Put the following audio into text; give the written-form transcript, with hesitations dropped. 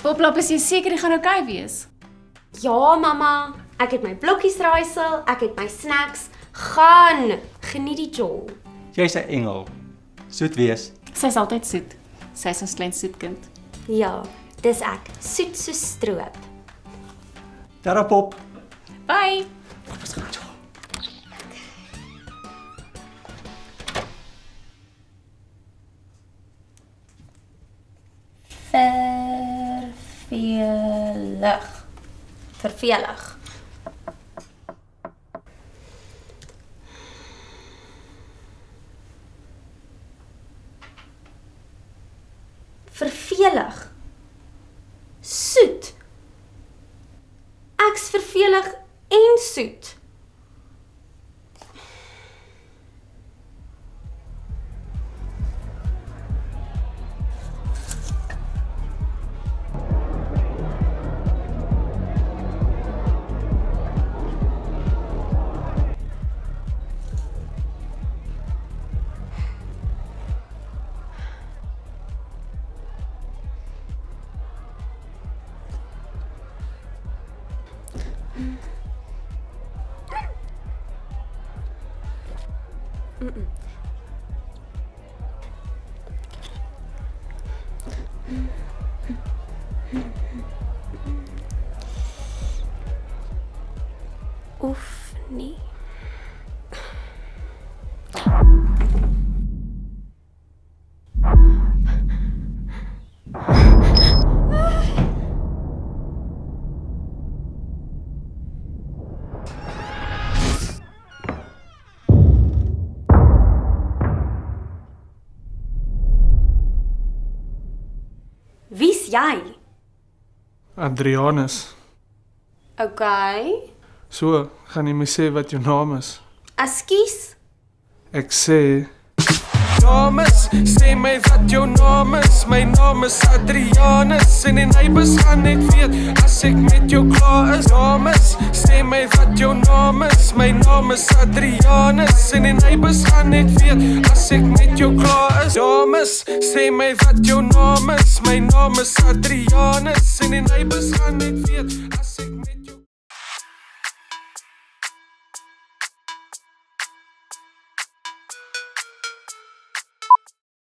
Poplap, is jy seker jy gaan okay wees? Ja, mamma. Ek het my blokkies raaisel, ek het my snacks. Gaan, geniet die jol. Jy's 'n engel. Soet wees. Sy's altyd soet. Sy's ons klein soetkind. Ja, dis ek, soet soos stroop. Daarop op. Bye! Vervelig. Vervelig. Soet. Ek's vervelig en soet. Oef, nee. Wie's jy? Adrianus. Okay. So, gaan jy my sê wat jou naam is? Ekskuus. Ek sê Dames, sê my wat jou naam is. My naam is Adrianus en die neighbors gaan net weet as ek met jou klaar is. Dames, sê my wat jou naam is. My naam is Adrianus en die neighbors gaan net weet as ek met jou klaar is. Dames, sê my wat jou naam is. My naam is Adrianus en die neighbors gaan net weet as ek met jou